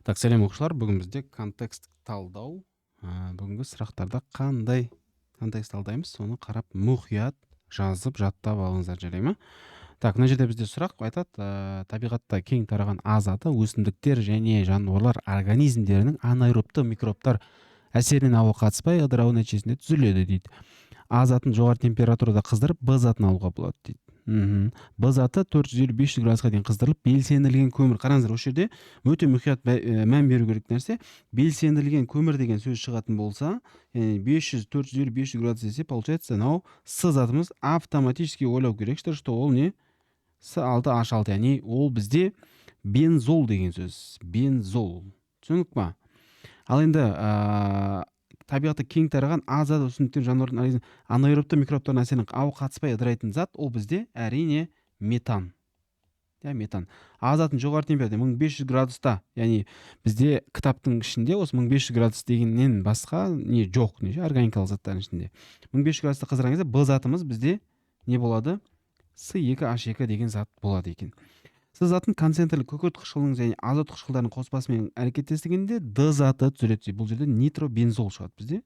Так, сәлем оқушылар. Бүгін бізде контекст талдау. Бүгінгі сұрақтарда қандай контекст талдаймыз, соны қарап мұқият жазып жаттап алыңыздар, жарай ма? Так, мына жерде бізде сұрақ айтады, табиғатта кең тараған азаты өсімдіктер және жануарлар организмдерінің анаэробты микробтар әсерінен ауа қатыспай ыдырауы нәтижесінде түзіледі дейді. А затын жоғары температурада қыздырып Б затын алуға болады дейді. Б заты 450-500 градусқа дейін қыздырылып белсенділген көмір. Қараңыздар, осы жерде өте мұқият мән беру керек нәрсе. Белсенділген көмір деген сөз шығатын болса, 500, 450, 500 градус десе, получается, мынау С затымыз автоматически ойлау керек, что ол не? С6H6, яғни ол бізде бензол деген сөз. Бензол. Түсіндік па? Ал енді табиғатта кең тараған азат өсімдіктер жануарлардың анаэробты микробтардың әсерінен ауа қатыспай ыдырайтын зат, ол бізде әрине метан. Метан. Азатын жоғары температурада 1500 градуста, яғни бізде кітаптың ішінде осы 1500 градус дегеннен басқа не жоқ, органикалық заттардың ішінде. 1500 градуста қыздырған кезде Б затымыз бізде не болады? С2H2 деген зат болады екен. С затын концентрлі күкірт қышқылының және азот қышқылдарының қоспасымен әрекеттестігінде Д заты түзіледі. Бұл жерде нитробензол шығады бізде.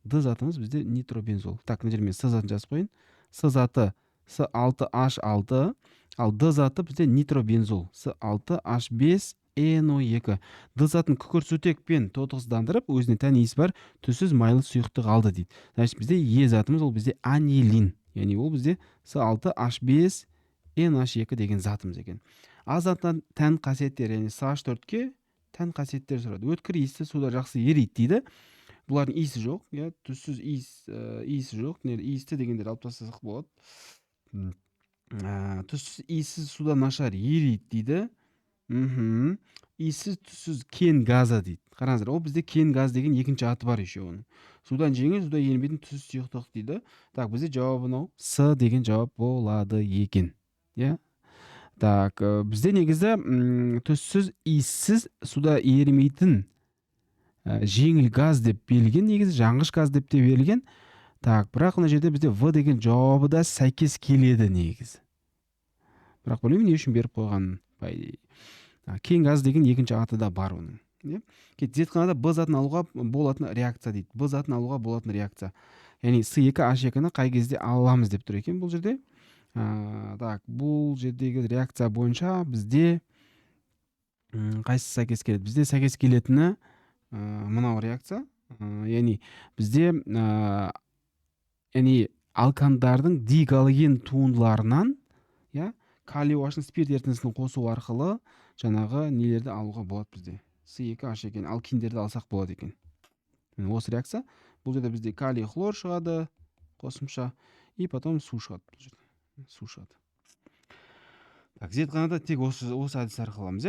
Д затымыз бізде нитробензол. Так, мына жерге мен С затын жазып қойын. С заты С6H6, ал Д заты бізде нитробензол. С6H5NO2. Д затын күкіртсутекпен тотықсыздандырып, өзіне тән иісі бар түссіз майлы сұйықтық алды дейді. Значит, бізде Е затымыз ол бізде анилин. Яғни ол бізде С6H5NH2 деген затымыз екен. А заттан тән қасиеттер, яғни CH4-ке тән қасиеттер сұрады. Өткір иісі суда жақсы ериді дейді. Бұлардың иісі жоқ, түссіз иісі жоқ. Иісті дегендер алып тастасақ болады. Түссіз иісіз суда нашар ериді дейді. Иіссіз түссіз кен газы дейді. Қараңыздар, ол бізде кен газ деген екінші аты бар еще оның. Судан жеңіл, суда енбейтін түссіз сұйықтық дейді. Так, бізде жауабы мынау С деген жауап болады екен. Так, бізде негізі түссіз иіссіз суда ерімейтін жеңіл газ деп берілген, негізі жанғыш газ деп те берілген. Так, бірақ мына жерде бізде В деген жауабы да сәйкес келеді негізі. Бірақ білмеймін не үшін беріп қойғанын. Кен газ деген екінші аты да бар оның. Зертханада Б затын алуға болатын реакция дейді. Б затын алуға болатын реакция. Яғни С2H2-ны қай кезде аламыз деп тұр екен бұл жерде. Так, бұл жердегі реакция бойынша бізде қайсысы сәйкес келеді? Бізде сәйкес келетіні мынау реакция. Яғни бізде алкандардың дигалоген туындыларынан калий уашын спирт ерітіндісін қосу арқылы жаңағы нелерді алуға болады бізде. С2H2 алкиндерді алсақ болады екен. Осы реакция. Бұл жерде бізде калий хлор шығады қосымша, и потом су шығады. Так, зертханада тек осы әдіс арқылы аламыз,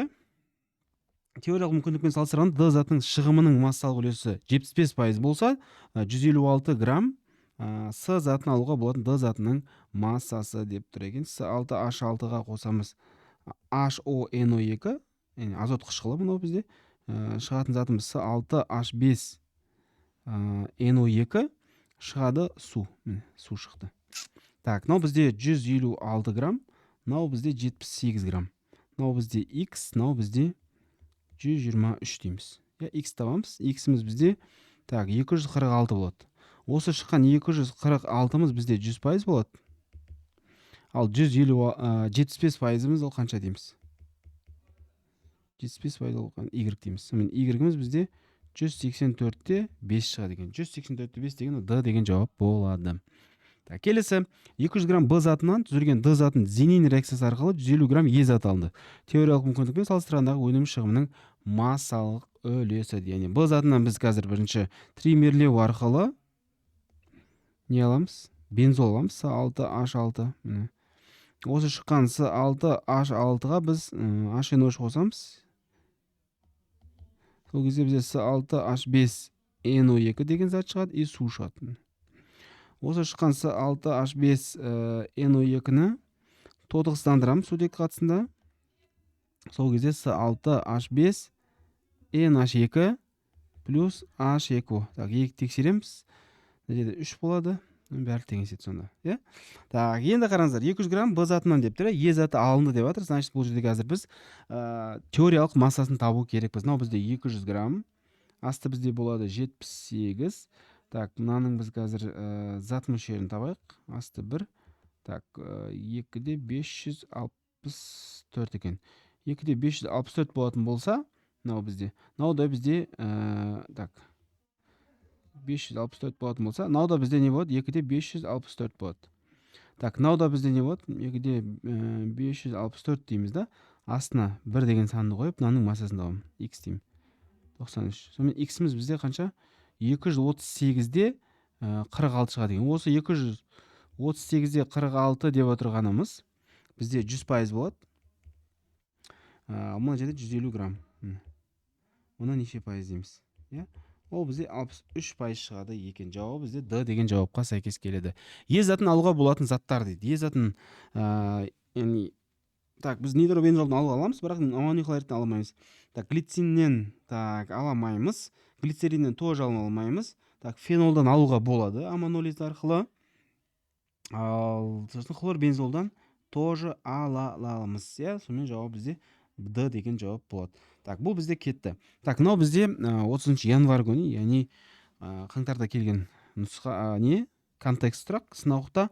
Теориялық мүмкіндікпен салыстырғанда Д затының шығымының массалық үлесі 75% болса, 156 грамм С затын алуға болатын Д затының массасы деп тұр екен. С6H6-ға қосамыз HONO2, азот қышқылы мынау бізде. Шығатын затымыз С6H5NO2, шығады су. Су шықты. Так, мынау бізде 156 грамм, мынау бізде 78 грамм. Мынау бізде X, мынау бізде 123 дейміз. X табамыз. X'іміз бізде 246 болады. Осы шыққан 246-мыз бізде 100% болады. Ал 75%-іміз ол қанша дейміз? 75% ол Y дейміз. Y-іміз бізде 184-те 5 шығады екен. 184-те 5 деген Д деген жауап болады. Келесі 200 грамм Б затынан түзілген Д затын Зенин реакциясы арқылы 150 грамм Е заты алынды. Теориялық мүмкіндікпен салыстырғандағы өнім шығымының массалық үлесі. Яғни Б затынан біз қазір бірінші тримерлеу арқылы не аламыз? Бензол аламыз. С6H6. Осы шыққан С6H6-ға біз HNO3 қосамыз. Сол кезде бізде С6H5NO2 деген зат шығады, и су шығады. Осы шыққан С6H5NO2-ні тотықсыздандырамыз сутек қатысында. Сол кезде С6H5NH2 плюс H2. Так, екі тексереміз. Мына жерде 3 болады. осының бәрі теңеседі сонда, иә. Так, енді қараңыздар, 200 грамм Б затынан деп тұр, Е заты алынды деп жатыр. Значит, бұл жерде қазір біз теориялық массасын табу керекпіз. Мынау бізде 200 грамм, асты бізде болады 78. Так, мынаның біз қазір зат мөлшерін табайық. Асты 1. Так, 2-де 564 екен. 2-де 564 болатын болса, мынау да бізде так, 564 болатын болса, мынау да бізде не болады? 2-де 564 болады. Так, мынау да бізде не болады? 2-де 564 дейміз да. Астына 1 деген санды қойып, мынаның массасын табамын. X деймін. 93. Сонымен X-іміз бізде қанша? 238-де 46 шығады екен. Осы 238-де 46 деп отырғанымыз бізде 100% болады. Мына жерде 150 грамм. Оны неше пайыз дейміз? Иә? Ол бізде 63% шығады екен. Жауабы бізде Д деген жауапқа сәйкес келеді. Е затын алуға болатын заттар дейді. Е затын яғни так, біз нитробензолдан алуға аламыз, бірақ аммониклоридтен ала алмаймыз. Так, глициннен так ала алмаймыз. Глицериннен тоже ала алмаймыз. Так, фенолдан алуға болады аммонолиз арқылы. Ал сосын хлорбензолдан тоже ала аламыз. Иә, сонымен жауап бізде Д деген жауап болады. Так, бұл бізде кетті. Так, мынау бізде 30 январь күні, яғни қаңтарда келген нұсқа контекст сұрақ. Сынақта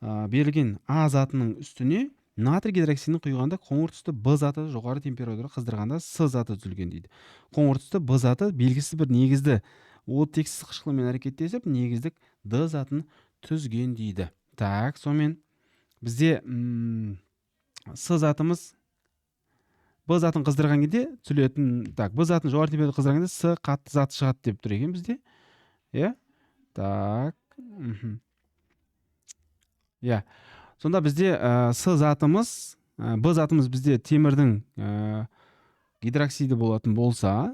берілген А затының үстіне натрий гидроксидін құйғанда қоңыр түсті Б заты жоғары температура қыздырғанда С заты түзілген дейді. Қоңыр түсті Б заты белгісіз бір негізді оттексіз қышқылмен әрекеттесіп, негіздік Д затын түзген дейді. Так, сонымен бізде С затымыз Б затын қыздырған кезде түзілетін, так, Б затын жоғары температура қыздырған кезде С қатты заты шығады деп тұр екен бізде. Иә? Так. Иә. Сонда бізде С затымыз, Б затымыз бізде темірдің гидроксиді болатын болса,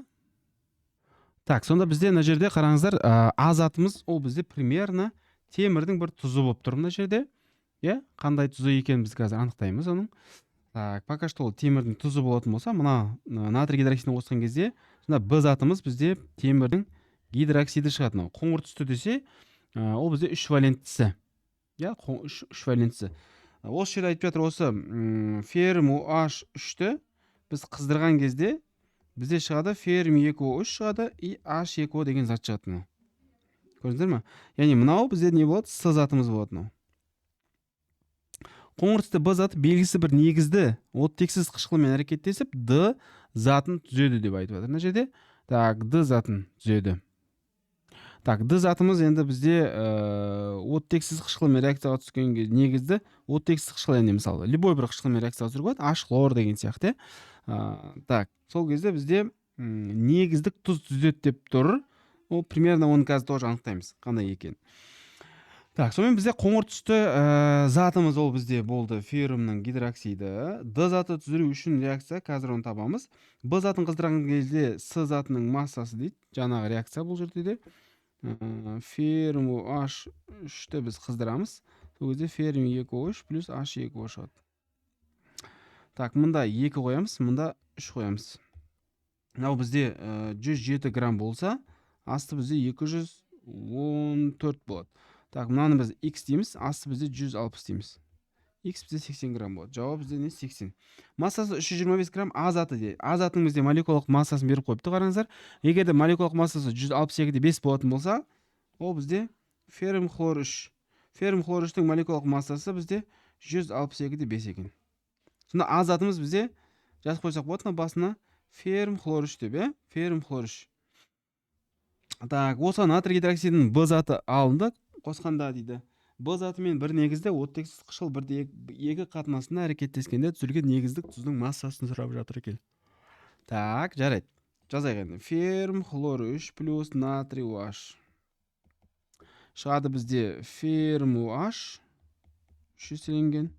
так, сонда бізде мына жерде қараңыздар, А затымыз ол бізде примерно темірдің бір тұзы болып тұр мына жерде. Иә? Қандай тұзы екенін біз қазір анықтаймыз оның. Так, пока что ол темірдің тұзы болатын болса, мына натрий гидроксидін қосқан кезде, сонда Б затымыз бізде темірдің гидроксиді шығады. Қоңыр түсті десе, ол бізде 3 валенттісі. Иә, 3 валенттісі. Осы жерде айтып жатыр, осы феррум OH3-ті біз қыздырған кезде бізде шығады феррум 2O3 шығады и H2O деген зат шығады. Көрдіңіздер ме? Яғни мынау бізде не болады? С затымыз болады. Қоңыр түсті Б заты белгісі бір негізді оттексіз қышқылмен әрекеттесіп, Д затын түзеді деп айтып жатыр мына жерде. Так, Д затын түзеді. Так, Д затымыз енді бізде оттексіз қышқылмен реакцияға түскен кезде негізді оттексіз қышқыл, енді мысалы любой бір қышқылмен реакцияға түсіруге болады, H хлор деген сияқты. Так, сол кезде бізде негіздік тұз түзеді деп тұр. Ол примерно оны қазір тоже анықтаймыз, қандай екен. Так, сонымен бізде қоңыр түсті затымыз ол бізде болды феррумның гидроксиді. Д заты түзілу үшін реакция, қазір оны табамыз. Б затын қыздырған кезде С затының массасы дейді. Жаңағы реакция бұл жерде де. Феррум H3-ті біз қыздырамыз. Сол кезде феррум 2O3 плюс H2O шығады. Так, мұнда 2 қоямыз, мұнда 3 қоямыз. Мынау бізде 107 грамм болса, асты бізде 214 болады. Так, мынаны біз X дейміз, асты бізде 160 дейміз. X бізде 80 грамм болады. Жауап бізде не? 80. Массасы 325 грамм А заты де. А затының бізде молекулалық массасын беріп қойыпты, қараңыздар. Егер де молекулалық массасы 162-де 5 болатын болса, ол бізде феррум хлор 3. Феррум хлор 3-тің молекулалық массасы бізде 162-де 5 екен. Сонда А затымыз бізде жазып қойсақ болады, басына феррум хлор 3 деп, иә? Феррум хлор 3. Так, осы натрий гидроксидінің Б заты алынды, қосқанда дейді. Б затымен бір негізді оттексіз қышқыл бірде екі қатынасында әрекеттескенде түзілген негіздік тұздың массасын сұрап жатыр екен. Так, жарайды. Жазайық енді. Феррум хлор 3 плюс натрий OH. Шығады бізде феррум OH 3 еселенген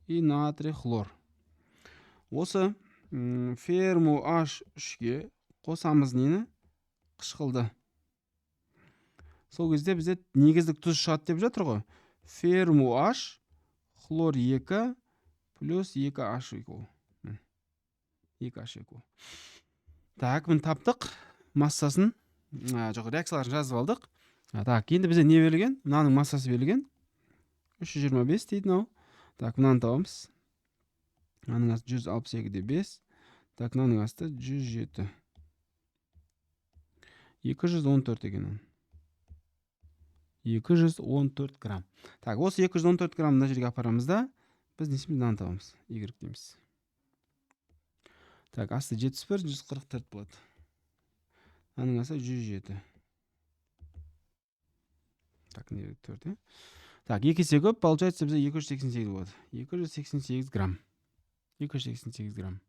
и натрий хлор. Осы феррум OH 3-ге қосамыз нені? Қышқылды. Сол кезде бізде негіздік тұз шығады деп жатыр ғой. Феррум OH хлор 2 плюс 2H2O. 2H2O. Так, мін таптық массасын, жоқ, реакцияларын жазып алдық. Так, енді бізде не берілген? Мынаның массасы берілген. 325 дейді мынау. Так, мынаны табамыз. Мынаның асты 162-де 5. Так, мынаның асты 107. 214 екен. 214 грамм. Так, осы 214 грамм мына жерге апарамыз да, біз несіміз мынаны табамыз. Y дейміз. Так, асты 71, 144 болады. Мынаның асты 107. Так, не 4, Так, 2 есе көп, получается бізде 288 болады. 288 грамм. 288 грамм.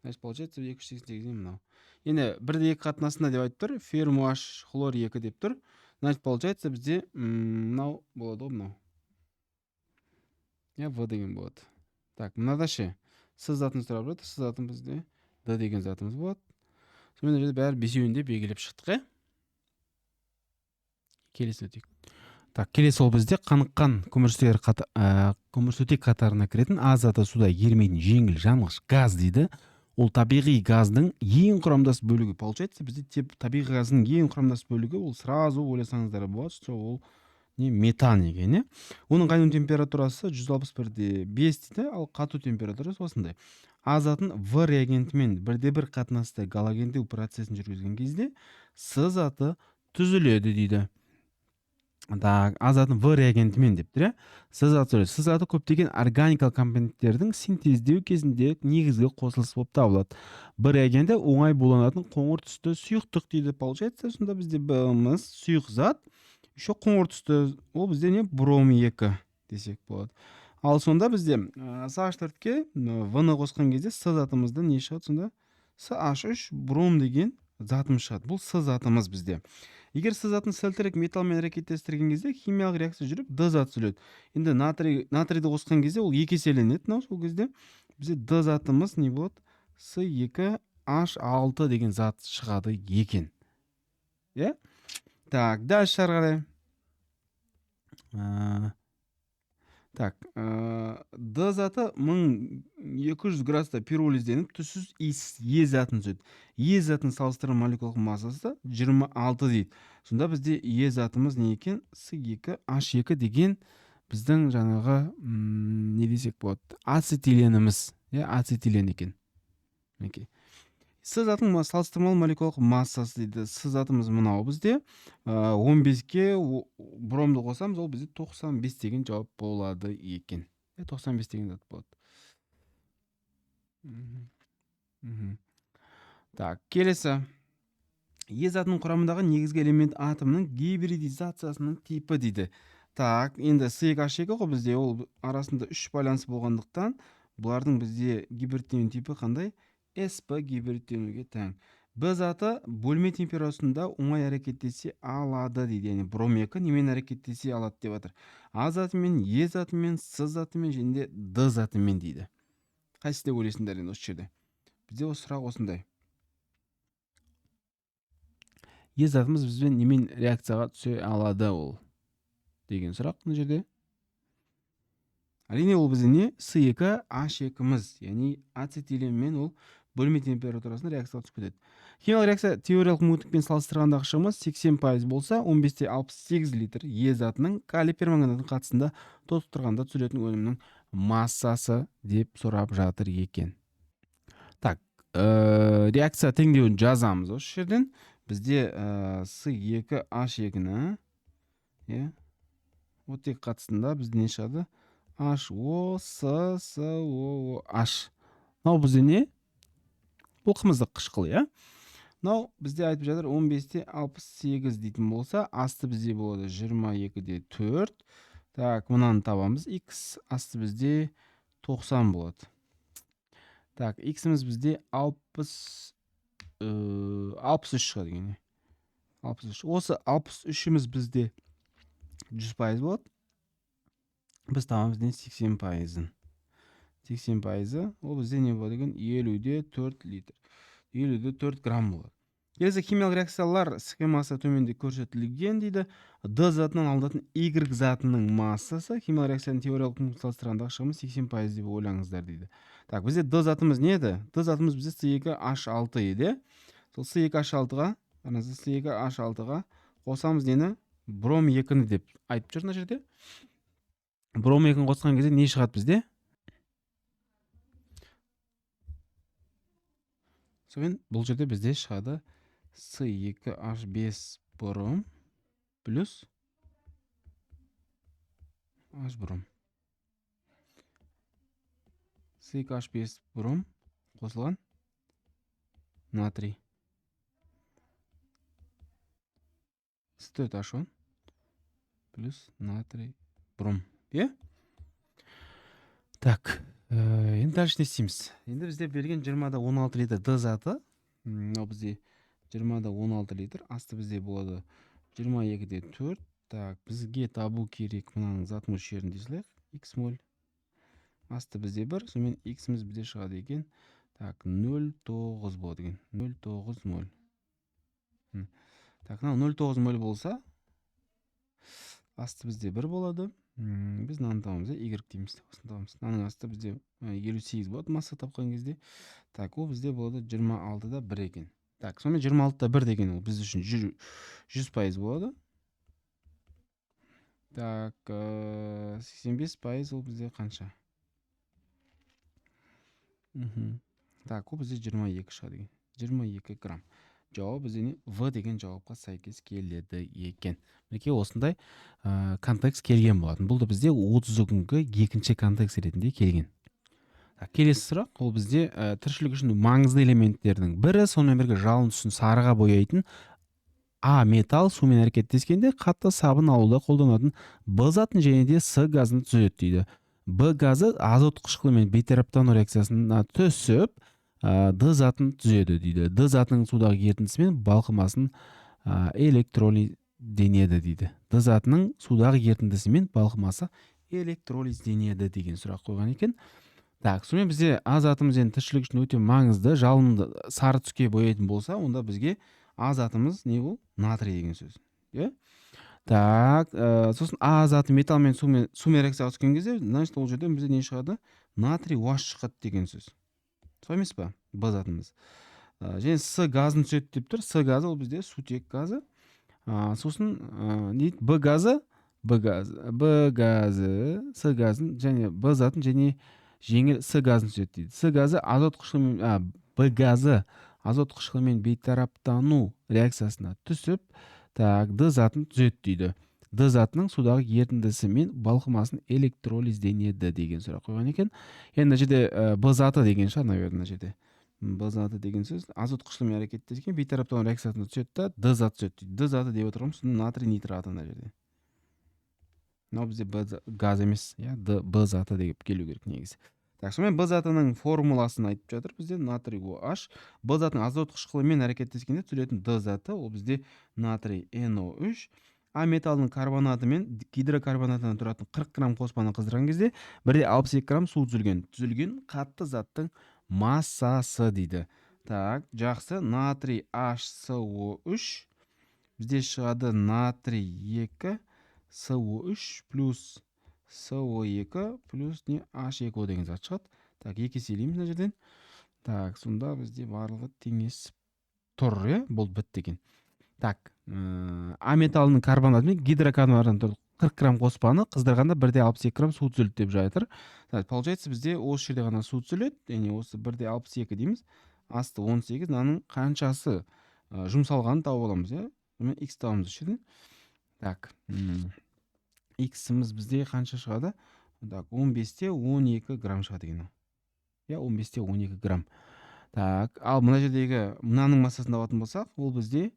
Значит, получается 288 мынау. Енді 1-2 қатынасында деп айтып тұр. Ферум H, хлор 2 деп тұр. Значит, получается бізде мынау болады ғой, мынау. В деген болады. Так, мынада ше. С затын сұрап жатыр. С затын бізде Д деген затымыз болады. Сонымен жерде бәрі бесеуінде белгілеп шықтық, Келесі өтейік. Так, келесі ол бізде қаныққан көмірсутек қатарына кіретін А заты суда ерімейтін жеңіл жанғыш газ дейді. Ол табиғи газдың ең құрамдас бөлігі. Получается, бізде табиғи газдың ең құрамдас бөлігі, ол сразу ойласаңыздар болады, что ол не метан екен, Оның қайнау температурасы 161-де 5 дейді, ал қату температурасы осындай. А затын В реагентімен 1-1 қатынасты галогендеу процесін жүргізген кезде С заты түзіледі дейді. Так, А затын В реагентімен деп тұр, С заты көптеген органикалық компоненттердің синтездеу кезінде негізгі қосылыс болып табылады. Б реагенті оңай буланатын қоңыр түсті сұйықтық дейді. Получается, сонда бізде Б-мыз сұйық зат, еще қоңыр түсті, ол бізде не бром 2 десек болады. Ал сонда бізде С4-ке В-ны қосқан кезде С затымызда не шығады сонда? С3 бром деген затымыз шығады. Бұл С затымыз бізде. Егер С затын сәлтірек металмен әрекеттестірген кезде химиялық реакция жүріп Д зат түзіледі. Енді натрийді қосқан кезде ол 2 еселенеді. Сол кезде бізде Д затымыз не болады? С2H6 деген зат шығады екен. Так, дальше қарай. Так, Д заты 1200 градуста пиролизденіп, түссіз Е затын түзеді. Е затын салыстырған молекулалық массасы 26 дейді. Сонда бізде Е затымыз не екен? С2H2 деген біздің жаңағы не десек болады? Ацетиленіміз. Ацетилен екен. С затын салыстырмалы молекулалық массасы дейді. С затымыз мынау бізде 15-ке бромды қосамыз, ол бізде 95 деген жауап болады екен. 95 деген зат болады. Так, келесі. Е затының құрамындағы негізгі элемент атомның гибридизациясының типі дейді. Так, енді С2H2 ғой бізде, ол арасында 3 байланысы болғандықтан, бұлардың бізде гибридтену типі қандай? SP гибридтенуге тәң. Б заты бөлме температурасында оңай әрекеттесе алады дейді. Яғни бром 2 немен әрекеттесе алады деп жатыр. А затымен, Е затымен, С затымен және Д затымен дейді. Қайсысы деп ойлайсыңдар енді осы жерде? Бізде осы сұрақ осындай. Е затымыз бізбен немен реакцияға түсе алады ол деген сұрақ мына жерде. Әрине ол бізде не? С2H2-міз, яғни ацетиленмен ол бөлме температурасында реакцияға түсіп кетеді. Химиялық реакция теориялық мүмкіндікпен салыстырғандағы шығымы 80% болса, 15-те 68 литр Е затының калий перманганатын қатысында тотықтырғанда түзілетін өнімнің массасы деп сұрап жатыр екен. Так, реакция теңдеуін жазамыз осы жерден. Бізде С2H2-ні оттек қатысында бізде не шығады? HO, SOH. Мынау бізде не? Бұл қымыздық қышқыл, Мынау бізде айтып жатыр 15-те 68 дейтін болса, асты бізде болады 22-де 4. Так, мынаны табамыз. X асты бізде 90 болады. Так, X-іміз бізде 63 шығады екен. 63. Осы 63-іміз бізде 100% болады. Біз табамыз 80%. 80%, ол бізде не болады екен? 50-де 4 литр. 50-де 4 грамм болады. Келесі химиялық реакциялар схемасы төменде көрсетілген дейді. Д затынан алынатын Y затының массасы химиялық реакцияның теориялық мүмкіндікпен салыстырғандағы шығымы 80% деп ойлаңыздар дейді. Так, бізде Д затымыз не еді? Д затымыз бізде С2H6 еді. Сол С2H6-ға қосамыз нені? бром 2-ні деп айтып жүр мына жерде. Бром 2-ні қосқан кезде не шығады бізде? Сонымен бұл жерде бізде шығады С2H5 бром плюс H бром. С2H5 бром қосылған натрий. С4H10 плюс натрий бром. Е? Так, енді дальше не істейміз? Енді бізде берген 20-да 16 литр Д заты. Ол бізде 20-да 16 литр. Асты бізде болады 22-де 4. Так, бізге табу керек мынаның зат мөлшерін дей салайық. X моль. Асты бізде 1. Сонымен X-міз бізде шығады екен. Так, 0,9 болады екен. 0,9 моль. Так, 0,9 моль болса, асты бізде 1 болады. Біз мынаны табамыз, Y дейміз. Осыны табамыз. Мынаның асты бізде 58 болады масса тапқан кезде. Так, ол бізде болады 26-да 1 екен. Так, сонымен 26-да 1 деген ол біз үшін 100% болады. Так, 85% ол бізде қанша? Так, ол бізде 22 шығады екен. 22 грамм. Жауап бізде В деген жауапқа сәйкес келеді екен. Мінекей осындай контекст келген болатын. Бұл да бізде 30 күнгі екінші контекст ретінде келген. Келесі сұрақ, ол бізде тіршілік үшін маңызды элементтердің бірі, сонымен бірге жалын түсін сарыға бояйтын А металл сумен әрекеттескенде қатты сабын алуда қолданатын Б затын және де С газын түзеді дейді. Б газы азот қышқылымен бейтараптану реакциясына түсіп, Д затын түзеді дейді. Д затының судағы ерітіндісімен балқымасын электролизденеді дейді. Д затының судағы ерітіндісімен балқымасы электролизденеді деген сұрақ қойған екен. Так, сонымен бізде А затымыз енді тіршілік үшін өте маңызды, жалынды сары түске бояйтын болса, онда бізге А затымыз не бұл? Натрий деген сөз. Так, сосын А заты металл мен сумен реакцияға түскен кезде, значит, ол жерден бізде не шығады? Натрий OH шығады деген сөз. Сол емес па? Б затымыз. Және С газын түседі деп тұр. С газы ол бізде сутек газы. Сосын Б газы, С газын және Б затын және жеңіл С газын түседі дейді. С газы азот қышқылымен, Б газы азот қышқылымен бейтараптану реакциясына түсіп, так, Д затын түзеді дейді. Д затының судағы ерітіндісімен балқымасын электролизденеді деген сұрақ қойған екен. Енді жерде Б заты деген шығар, наверное, жерде. Б заты деген сөз азот қышқылымен әрекеттескен бейтараптану реакциясына түседі да Д заты түседі дейді. Д заты деп отырмыз, натрий нитраты мына жерде. Мынау бізде Б газ емес, Б заты деп келу керек негізі. Так, сонымен Б затының формуласын айтып жатыр бізде натрий OH. Б затының азот қышқылымен әрекеттескенде түзілетін Д заты ол бізде натрий NO3. А металлының карбонаты мен гидрокарбонатынан тұратын 40 грамм қоспаны қыздырған кезде 1,62 грамм су түзілген қатты заттың массасы дейді. Так, жақсы. Натрий HCO3 бізде шығады натрий 2 СО3 плюс СО2 плюс не H2O деген зат шығады. Так, екі еселейміз мына жерден. Так, сонда бізде барлығы теңесіп тұр, бұл бітті екен. Так, А металлының карбонаты мен гидрокарбонатынан 40 грамм қоспаны қыздырғанда 1,62 грамм су түзілді деп жатыр. Получается, бізде осы жерде ғана су түзіледі, яғни осы 1,62 дейміз. Асты 18, мынаның қаншасы жұмсалғанын тауып аламыз, X табамыз осы жерден. Так, X-іміз бізде қанша шығады? Так, 15-те 12 грамм шығады екен. 15-те 12 грамм. Так, ал мына жердегі мынаның массасын табатын болсақ, ол бізде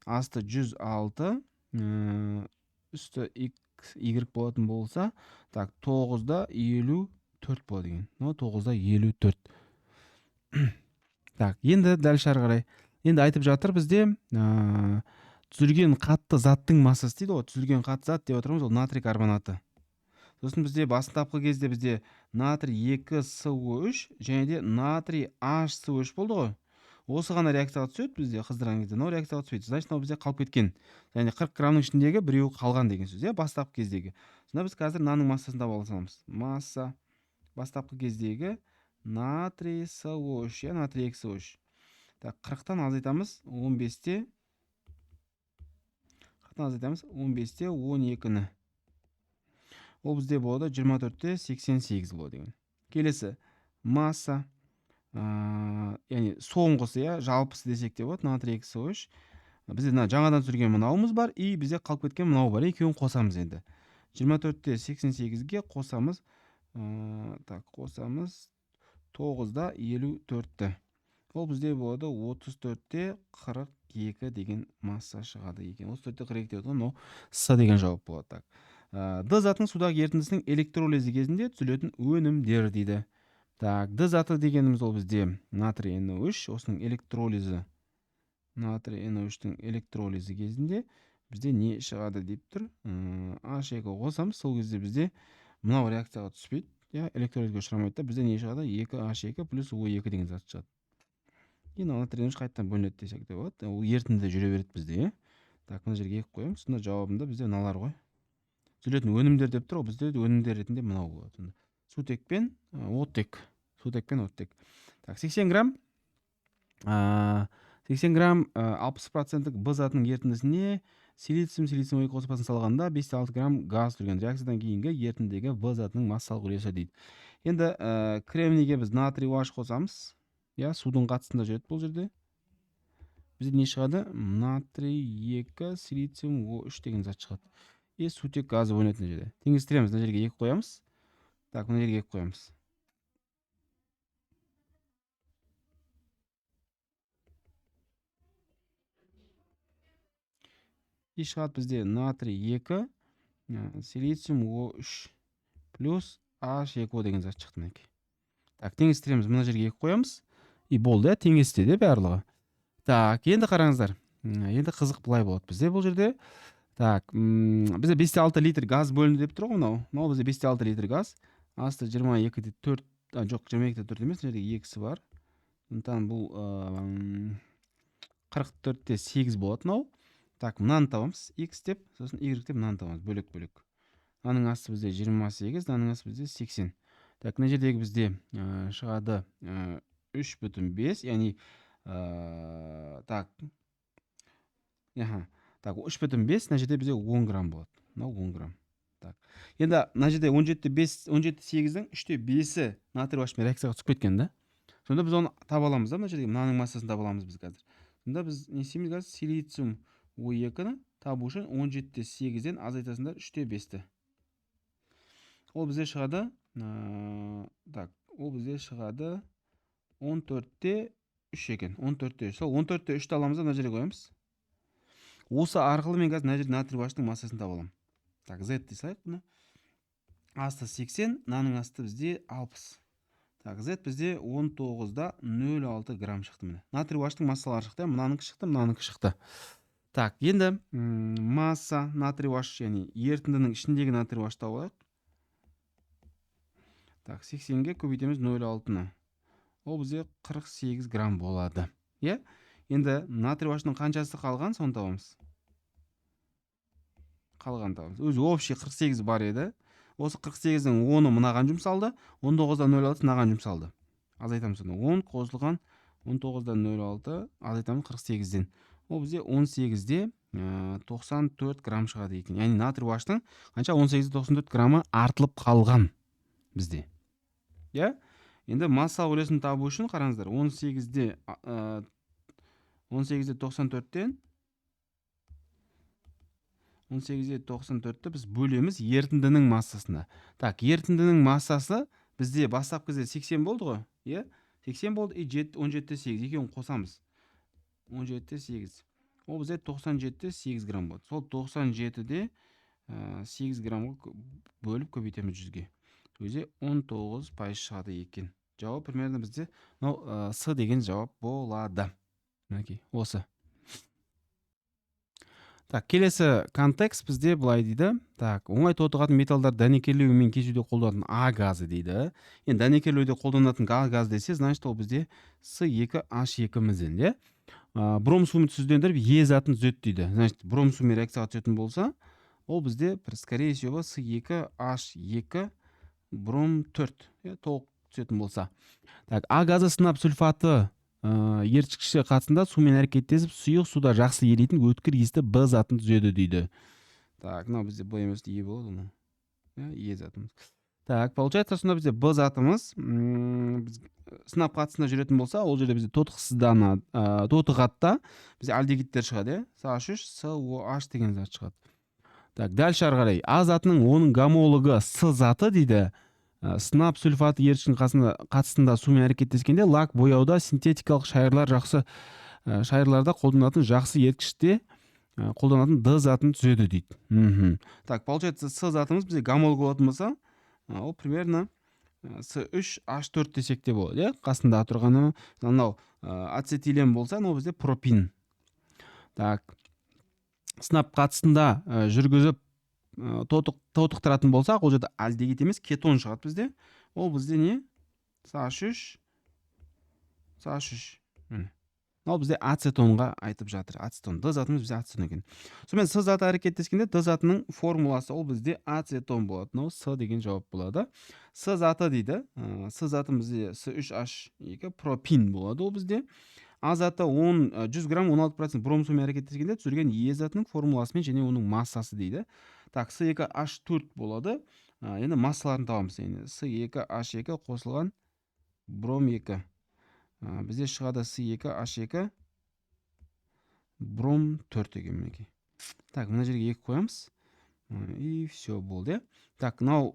асты 106, үсті Y болатын болса, так, 9-да 54 болады екен. 9-да 54. Так, енді дәл шары қарай. Енді айтып жатыр бізде түзілген қатты заттың массасы дейді ғой. Түзілген қатты зат деп отырмыз, ол натрий карбонаты. Сосын бізде бастапқы кезде бізде натрий 2СО3 және де натрий HCO3 болды ғой. Осы ғана реакцияға түседі бізде қыздырған кезде. Мынау реакцияға түспейді. Значит, мынау бізде қалып кеткен. Яғни 40 граммның ішіндегі біреуі қалған деген сөз, бастапқы кездегі. Сонда біз қазір мынаның массасын таба аламыз. Масса бастапқы кездегі натрий СО3, натрий XO3. Так, 40-тан азайтамыз. 15-те қайтадан азайтамыз. 15-те 12-ні. Ол бізде болады 24-те 88 болады деген. Келесі масса, яғни соңғысы, жалпысы десек те болады. натрий экс3. Бізде жаңадан түсірген мынауымыз бар, и бізде қалып кеткен мынау бар. Екеуін қосамыз енді. 24-те 88-ге қосамыз. Қосамыз 9-да 54-ті. Ол бізде болады 34-те 42 деген масса шығады екен. 34-те 42 деп отырған, но С деген жауап болады. Так. Д затының судағы ерітіндісінің электролизі кезінде түзілетін өнімдер дейді. Так, Д заты дегеніміз ол бізде натрий NO3, осының электролизі. Натрий NO3-тің электролизі кезінде бізде не шығады деп тұр? H2 қосамыз, сол кезде бізде мынау реакцияға түспейді. Электролизге ұшырамайды да, бізде не шығады? 2H2 плюс O2 деген зат шығады. Енді натрий NO3 қайттан бөлінеді десек те болады. Ол ерітінді жүре береді бізде. Так, мына жерге екіп қоямыз. Сонда жауабында бізде мыналар ғой. Түзілетін өнімдер деп тұр, бізде өнімдер ретінде мынау болады. Сутек пен оттек. Так, 80 грамм 60% Б затының ерітіндісіне силициум O2 қоспасын салғанда 5-6 грамм газ түрген. Реакциядан кейінгі ерітіндегі Б затының массалық үлесі дейді. Енді кремнийге біз натрий OH қосамыз. Судың қатысында жүреді бұл жерде. Бізде не шығады? Натрий 2 силициум O3 деген зат шығады. Сутек газы бөлінетін жерде. Теңестіреміз, мына жерге 2 қоямыз. Так, мына жерге 2 қоямыз. Шығады бізде натрий 2 силициум O3 плюс H2O деген зат шықты мінекей. Так, теңестіреміз, мына жерге 2 қоямыз. И болды, теңесте де барлығы. Так, енді қараңыздар. Енді қызық былай болады бізде бұл жерде. Так, бізде 5-6 литр газ бөлінді деп тұр ғой мынау. Мынау бізде 5-6 литр газ. Асты 22-де 4, жоқ 22-де 4 емес, жерде 2-сі бар. Сондықтан бұл 44-те 8 болады мынау. Так, мынаны табамыз. X деп, сосын Y деп мынаны табамыз. Бөлек-бөлек. Мынаның асты бізде 28, мынаның асты бізде 80. Так, мына жердегі бізде шығады 3,5, яғни так. Так, 3,5, мына жерде бізде 10 грамм болады. Мынау 10 грамм. Так. Енді мына жерде 17,8-дің 3,5-і натрий OH-пен реакцияға түсіп кеткен да. Сонда біз оны таба аламыз да, мына жерде мынаның массасын таба аламыз біз қазір. Сонда біз не істейміз қазір? Силициум O2-ні табу үшін 17,8-ден азайтасында 3,5-ті. Ол бізде шығады, так, ол бізде шығады 14-те 3 екен. 14-те 3. Сол 14-те 3-ті аламыз да, мына жерге қоямыз. Осы арқылы мен қазір мына жерде натрий OH-тың массасын таба аламын. Так, Z дей салайық бұны. Асты 80, мынаның асты бізде 60. Так, Z бізде 19-да 0,6 грамм шықты міне. Натрий OH-тың массалары шықты, мынаныкі шықты, мынаныкі шықты. Так, енді масса натрий OH, яғни ерітіндінің ішіндегі натрий OH табу алайық. Так, 80-ге көбейтеміз 0,6-ны. Ол бізде 48 грамм болады. Енді натрий OH-ның қаншасы қалған, соны табамыз. Қалған табамыз. Өзі общий 48 бар еді. Осы 48-дің 10-ы мынаған жұмсалды, 19-да 0,6 мынаған жұмсалды. Азайтамыз соны. 10 қосылған 19-да 0,6 азайтамыз 48-ден. Ол бізде 18-де 94 грамм шығады екен. Яғни натрий OH-тың қанша? 18-де 94 граммы артылып қалған бізде. Енді массалық үлесін табу үшін қараңыздар. 18-де 94-тен 18-де 94-ті біз бөлеміз ерітіндінің массасына. Так, ерітіндінің массасы бізде бастапқы кезде 80 болды ғой? 80 болды, и 17-де 8 екеуін қосамыз. 17-де 8. Ол бізде 97-де 8 грамм болды. Сол 97-де 8 граммға бөліп көбейтеміз 100-ге. Өзі 19% шығады екен. Жауап примерно бізде С деген жауап болады. Осы. Так, келесі контекст бізде былай дейді. Так, оңай тотығатын металдар дәнекерлеу мен кесуде қолданатын А газы дейді. Енді дәнекерлеуде қолданатын газ десе, значит ол бізде С2H2-мізден, бром суымен түзілдендіріп Е затын түзеді дейді. Значит, бром суымен реакцияға түсетін болса, ол бізде скорее всего С2H2 бром 4 толық түсетін болса. Так, А газы сынап сульфаты еріткіші қатысында сумен әрекеттесіп сұйық суда жақсы еритін өткір иісті Б затын түзеді дейді. Так, мынау бізде Б емес Е болады ғой. Е затымыз. Так, получается, сонда бізде Б затымыз сынап қатысында жүретін болса, ол жерде бізде тотығатта бізде альдегидтер шығады, С3 SOH деген зат шығады. Так, дальше ары қарай. А затының оның гомологы С заты дейді. Сынап сульфаты еріткіштің қатысында сумен әрекеттескенде лак бояуда синтетикалық шайырларда қолданатын жақсы еріткіште қолданатын Д затын түзеді дейді. Так, получается, С затымыз бізде гомолог болатын болса, ол примерно С3H4 десек те болады, қасында тұрғаны. Мынау ацетилен болса, ол бізде пропин. Так, сынап қатысында жүргізіп тотықтыратын болсақ, ол жерде альдегид емес, кетон шығады бізде. Ол бізде не? С3. Ол бізде ацетонға айтып жатыр. Ацетон. Д затымыз бізде ацетон екен. Сонымен С заты әрекеттескенде Д затының формуласы ол бізде ацетон болады. Мынау С деген жауап болады. С заты дейді. С заты бізде С3H2 пропин болады ол бізде. А заты 100 грамм 16% бром сумен әрекеттескенде түзілген Е затының формуласымен және оның массасы дейді. Так, С2H4 болады. Енді массаларын табамыз. С2H2 қосылған бром 2. Бізде шығады С2H2 бром 4 деген мінекей. Так, мына жерге 2 қоямыз. И все болды. Так, мынау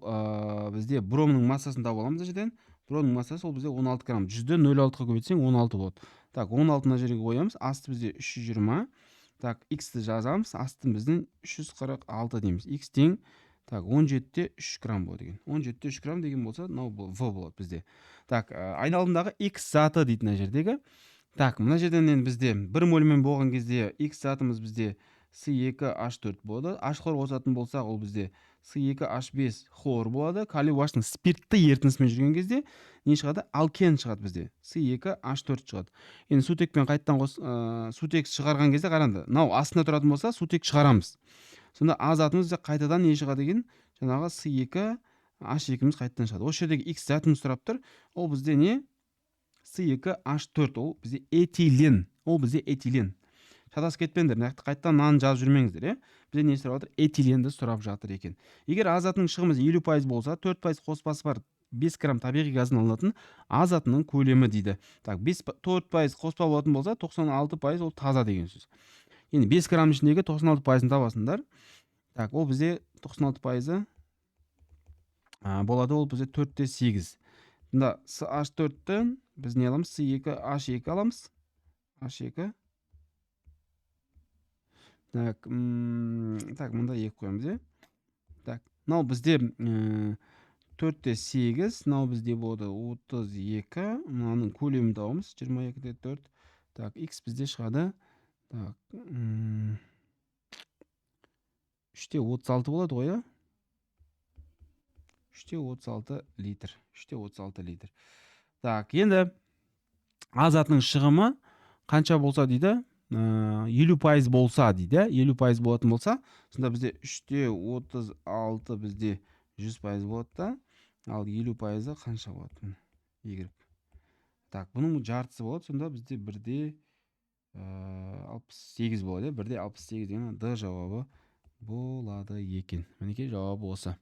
бізде бромның массасын тауып аламыз жерден. Бромның массасы ол бізде 16 грамм. 100-ден 0,6-ға көбейтсең 16 болады. Так, 16 мына жерге қоямыз. Асты бізде 320. Так, x-ті жазамыз. Астын біздің 346 дейміз. X тең, так, 17-те 3 грамм болады деген. 17-те 3 грамм деген болса, мынау В болады бізде. Так, айналымдағы x заты дейді мына жердегі. Так, мына жерден енді бізде 1 мольмен болған кезде x затымыз бізде С2H4 болады. H хлор қосатын болсақ, ол бізде С2H5 хлор болады. Калий уаштың спиртті ерітіндісімен жүрген кезде не шығады? Алкен шығады бізде. С2H4 шығады. Енді сутекпен қайттан сутек шығарған кезде қараңды. Мынау астында тұратын болса, сутек шығарамыз. Сонда А затымыз қайтадан не шығады деген? Жаңағы С2H2-міз қайттан шығады. Осы жердегі X затымыз сұрап тұр. Ол бізде не? С2H4, ол бізде этилен. Ол бізде этилен. Шатасып кетпеңдер, қайттан наны жазып жүрмеңіздер, Бізде не сұрап жатыр? Этиленді сұрап жатыр екен. Егер А затының шығымыз 50% болса, 4% қоспасы бар 5 грамм табиғи газдан алынатын А затының көлемі дейді. Так, 4% қоспа болатын болса, 96% ол таза деген сөз. Енді 5 грамм ішіндегі 96%-ын табасыңдар. Так, ол бізде 96% болады, ол бізде 4-те 8. Мында С4-тен біз не аламыз? С2H2 аламыз. H2. Так, мында 2 қоямыз, Так, мынау бізде 4-те 8, мынау бізде болады 32, мынаның көлемін табамыз, 22-де 4. Так, x бізде шығады. Так, 3-те 36 болады ғой, 3-те 36 литр. 3-те 36 литр. Так, енді А затының шығымы қанша болса дейді? 50% болса дейді, 50% болатын болса, сонда бізде 3-те 36 бізде 100% болады да, ал 50% қанша болады? Y. Так, бұның жартысы болады, сонда бізде 1-де 68 болады, 1-де 68 деген Д жауабы болады екен. Мінекей жауабы осы.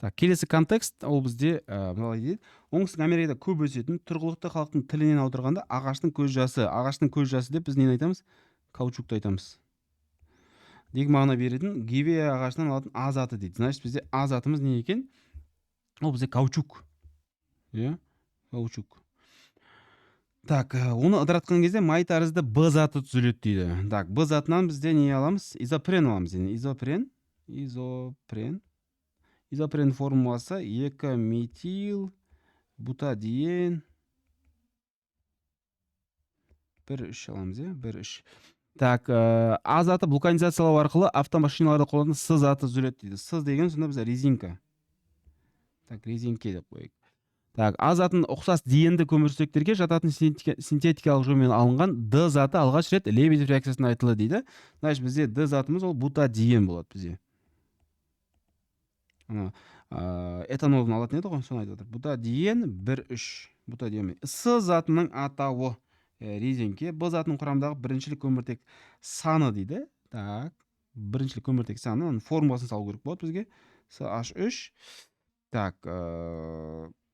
Так, келесі контекст, ол бізде мынау дейді. Оңтүстік Америкада көп өсетін тұрғылықты халықтың тілінен аударғанда ағаштың көз жасы. Ағаштың көз жасы деп біз нені айтамыз? Каучукты айтамыз. Деген мағына беретін гивея ағашынан алатын А заты дейді. Значит, бізде А затымыз не екен? Ол бізде каучук. Каучук. Так, оны ыдыратқан кезде май тәрізді Б заты түзіледі дейді. Так, Б затынан бізде не аламыз? Изопрен аламыз. Изопрен формуласы 2 метил бутадиен 1,3 аламыз, 1,3. Так, А заты вулканизациялау арқылы автомашиналарда қолданатын С заты түзіледі дейді. С деген сонда бізде резинка. Так, резинке деп қояйық. Так, А затын ұқсас диенді көмірсутектерге жататын синтетикалық жолмен алынған Д заты алғаш рет Лебедев реакциясында айтылды дейді. Значит, бізде Д затымыз ол бутадиен болады бізде. этанолдун алатын еді ғой, соны айтып отыр. Бутадиен 1,3. Бутадиен. С затының атауы резеңке. Б затының құрамындағы біріншілік көміртек саны дейді. Так, біріншілік көміртек саны, оның формуласын салу керек болады бізге. CH3. Так,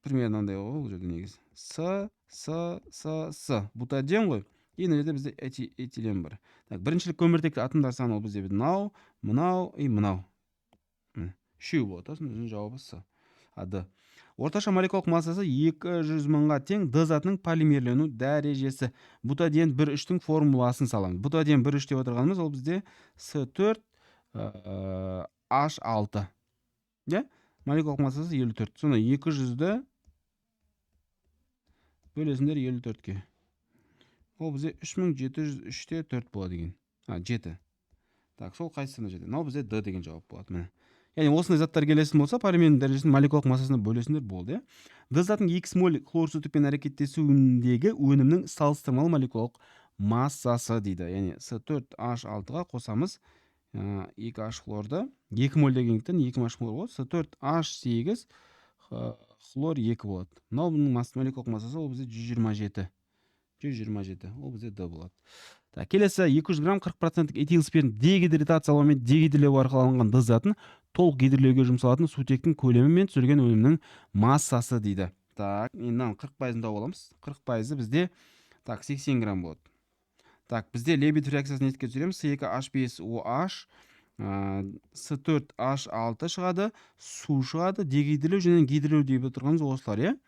примерно андай ғой бұл жерде негізі. С. Бутадиен ғой. И мына жерде бізде этилен бар. Так, біріншілік көміртек атомдар саны ол бізде мынау, мынау и мынау. Үшеу болады. Осының жауабы С. Д. Орташа молекулалық массасы 200 мыңға тең Д затының полимерлену дәрежесі. Бутадиен 1,3-тің формуласын саламыз. Бутадиен 1,3 деп отырғанымыз ол бізде С4 H6. Ja? Молекулалық массасы 54. Соны 200-ді бөлесіңдер 54-ке. Ол бізде 3703-те 4 болады деген. 7. Так, сол қайсысына жетеді? Мынау бізде Д деген жауап болады. Міне. Яғни осындай заттар келесін болса, полимердің дәрежесін молекулалық массасына бөлесіңдер болды. Д затының X моль хлорсутекпен әрекеттесуіндегі өнімнің салыстырмалы молекулалық массасы дейді. Яғни С4H6-ға қосамыз 2H хлорды. 2 моль дегендіктен 2H хлор болады. С4H8 хлор 2 болады. Мынау молекулалық массасы ол бізде 127. 127. Ол бізде Д болады. Келесі 200 грамм 40% этилспирт дегидратациялаумен дегидрилеу арқылы алынған Д затын толық гидрлеуге жұмсалатын сутектің көлемі мен түзілген өнімнің массасы дейді. Так, енді 40%-ын тауып аламыз. 40% бізде 80 грамм болады. Так, бізде Лебедев реакциясын нетке түсіреміз. С2H5OH, С4H6 шығады, су шығады, дегидрилеу және гидрилеу деп отырғанымыз осылар, е?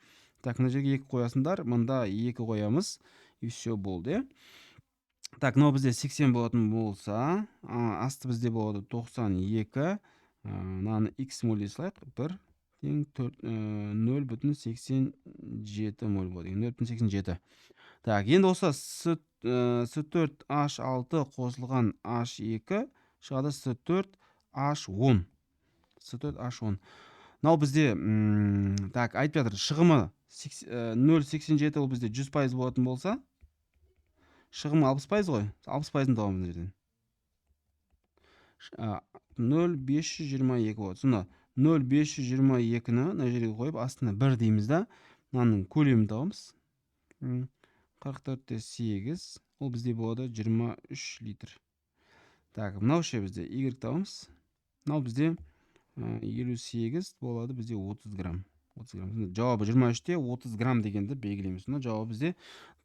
Так, мына жерге 2 қоясыңдар, мында 2 қоямыз. И все болды, е? Так, мынау бізде 80 болатын болса, асты бізде болады 92. Мынаны X моль дей салайық. 1 тең 0,87 моль болады. 0,87. Так, енді осы С4H6 қосылған H2 шығады С4H10. С4H10. Мынау бізде, так, айтып жатыр, шығымы 0,87 ол бізде 100% болатын болса, шығымы 60% ғой. 60%-ын табамыз жерден. 0,522 болады. Сонда 0,522-ні мына жерге қойып, астына 1 дейміз да, мынаның көлемін табамыз. 44-8. Ол бізде болады 23 литр. Так, мынау ше бізде Y табамыз. Мынау бізде 58 болады бізде 30 грамм. 30 грамм. Жауабы 23-те 30 грамм дегенді белгілейміз. Мына жауабы бізде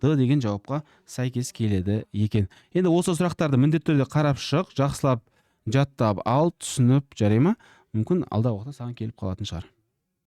Д деген жауапқа сәйкес келеді екен. Енді осы сұрақтарды міндетті түрде қарап шық, жақсылап жаттап ал, түсініп, жарай ма? Мүмкін алдағы уақытта саған келіп қалатын шығар.